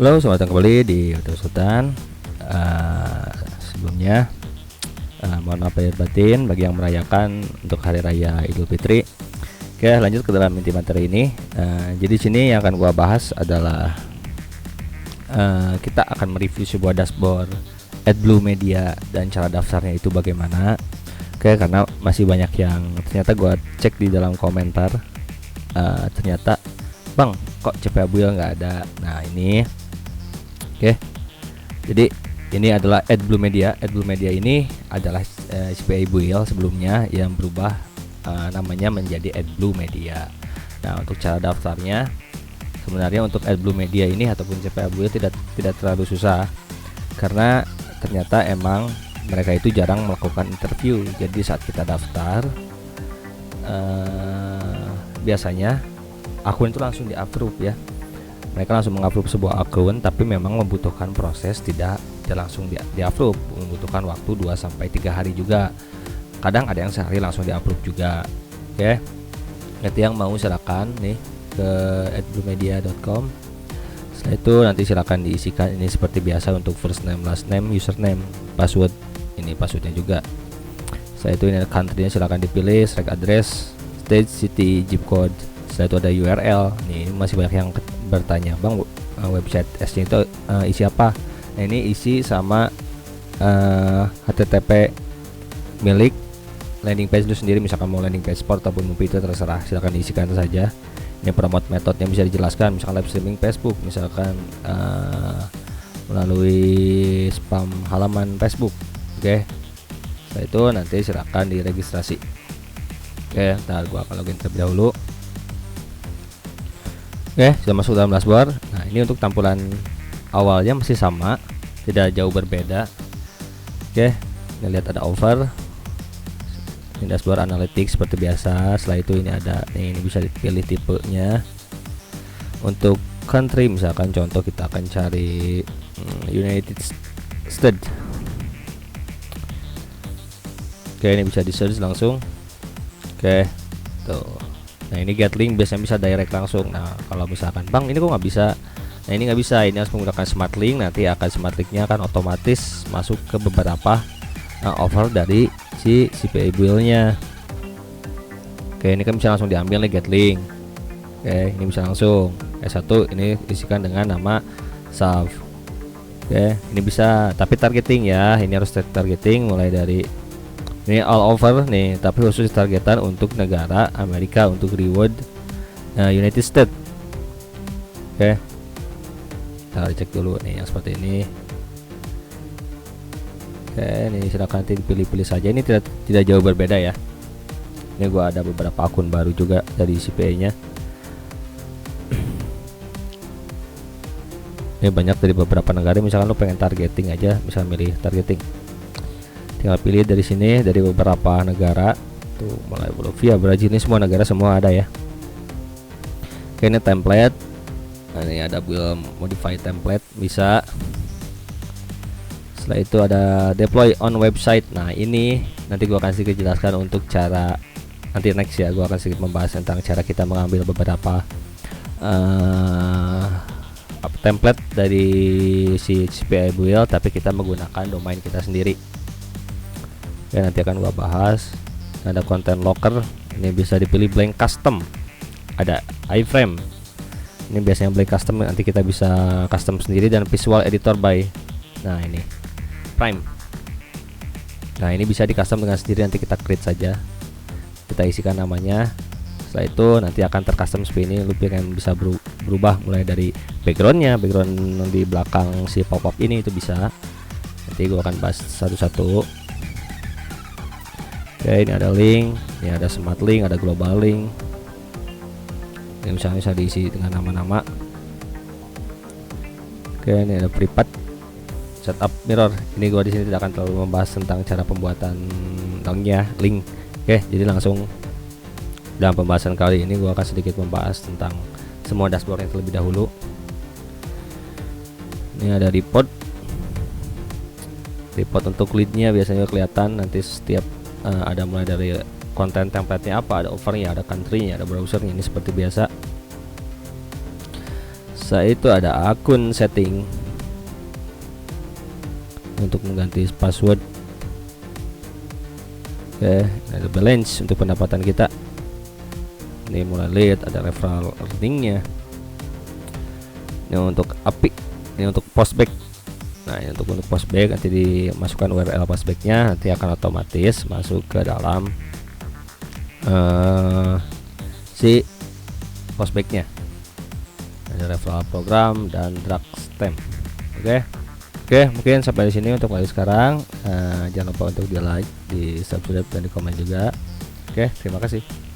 Halo, selamat datang kembali di Hotel Sultan. Sebelumnya mohon maaf lahir batin bagi yang merayakan untuk Hari Raya Idul Fitri. Oke, lanjut ke dalam inti materi ini. Jadi sini yang akan gua bahas adalah kita akan mereview sebuah dashboard AdBlue Media dan cara daftarnya itu bagaimana. Oke, karena masih banyak yang ternyata gua cek di dalam komentar, ternyata bang kok CPA Buil nggak ada. Nah ini, oke, jadi ini adalah AdBlue Media. AdBlue Media ini adalah CPA Buil sebelumnya yang berubah namanya menjadi AdBlue Media. Nah untuk cara daftarnya, sebenarnya untuk AdBlue Media ini ataupun CPA Buil tidak terlalu susah, karena ternyata emang mereka itu jarang melakukan interview. Jadi saat kita daftar, biasanya akun itu langsung di-approve ya. Mereka langsung meng-approve sebuah akun, tapi memang membutuhkan proses, tidak langsung di-approve, membutuhkan waktu 2-3 hari juga. Kadang ada yang sehari langsung di-approve juga. Oke. Nanti yang mau silakan nih ke adbluemedia.com. Setelah itu nanti silakan diisikan ini seperti biasa untuk first name, last name, username, password. Ini passwordnya juga. Setelah itu ini country-nya silakan dipilih, select address, state, city, zip code. Setelah itu ada URL. Nih masih banyak yang bertanya, bang website S-nya itu isi apa? Nah ini isi sama HTTP milik landing page itu sendiri. Misalkan mau landing page sport ataupun movie, itu terserah, silakan diisikan saja. Ini promote metodenya bisa dijelaskan, misalkan live streaming Facebook, misalkan melalui spam halaman Facebook. Oke. Setelah itu nanti silakan diregistrasi. Oke, ntar gua akan login terlebih dahulu. Oke, sudah masuk dalam dashboard. Nah ini untuk tampilan awalnya masih sama, tidak jauh berbeda. Oke, kita lihat ada over. Ini dashboard analytics seperti biasa. Setelah itu ini ada, ini bisa dipilih tipenya. Untuk country misalkan contoh kita akan cari United States. Oke, ini bisa di search langsung. Oke, tuh. Nah ini get link biasanya bisa direct langsung. Nah kalau misalkan bang ini kok nggak bisa, nah ini nggak bisa, ini harus menggunakan smart link. Nanti akan smart linknya akan otomatis masuk ke beberapa offer dari si CPA Buil-nya. Oke, ini kan bisa langsung diambil nih get link. Oke, ini bisa langsung S1 ini isikan dengan nama SAF. Oke, ini bisa, tapi targeting ya, ini harus targeting mulai dari ini all over nih, tapi khusus targetan untuk negara Amerika, untuk reward United States. Oke, kita cek dulu nih yang seperti ini. Oke, ini silakan dipilih-pilih saja. Ini tidak jauh berbeda ya. Ini gua ada beberapa akun baru juga dari CPA-nya. Ini banyak dari beberapa negara. Misalkan lo pengen targeting aja, bisa milih targeting. Tinggal pilih dari sini, dari beberapa negara. Tuh mulai Bolivia, Brazil, ini semua negara semua ada ya. Oke, ini template. Nah, ini ada build modify template bisa. Setelah itu ada deploy on website. Nah ini nanti gua akan sedikit jelaskan untuk cara, nanti next ya gua akan sedikit membahas tentang cara kita mengambil beberapa template dari si CPA Buil, tapi kita menggunakan domain kita sendiri. Ya nanti akan gua bahas. Ada content locker, ini bisa dipilih blank custom, ada iframe, ini biasanya blank custom, nanti kita bisa custom sendiri, dan visual editor by, nah ini prime. Nah ini bisa di custom dengan sendiri, nanti kita create saja, kita isikan namanya. Setelah itu nanti akan tercustom seperti ini. Lu pengen bisa berubah mulai dari background di belakang si pop up ini, itu bisa, nanti gua akan bahas satu-satu. Oke, ini ada link, ini ada smart link, ada global link. Ini misalnya bisa diisi dengan nama-nama. Oke, ini ada prepaid setup mirror. Ini gua di sini tidak akan terlalu membahas tentang cara pembuatan link. Oke, jadi langsung dalam pembahasan kali ini gua akan sedikit membahas tentang semua dashboard yang terlebih dahulu. Ini ada report untuk leadnya, biasanya kelihatan nanti setiap ada mulai dari konten template-nya apa, ada overnya, ada country-nya, ada browsernya, ini seperti biasa. Setelah itu ada akun setting untuk mengganti password. Oke, ada balance untuk pendapatan kita. Ini mulai lihat ada referral earningnya. Ini untuk API, ini untuk postback. Nah, ini untuk postback nanti dimasukkan URL postbacknya, nanti akan otomatis masuk ke dalam si postbacknya. Ada referral program dan drug stamp. Oke, mungkin sampai di sini untuk kali sekarang. Jangan lupa untuk di like, di subscribe dan di komen juga. Oke, terima kasih.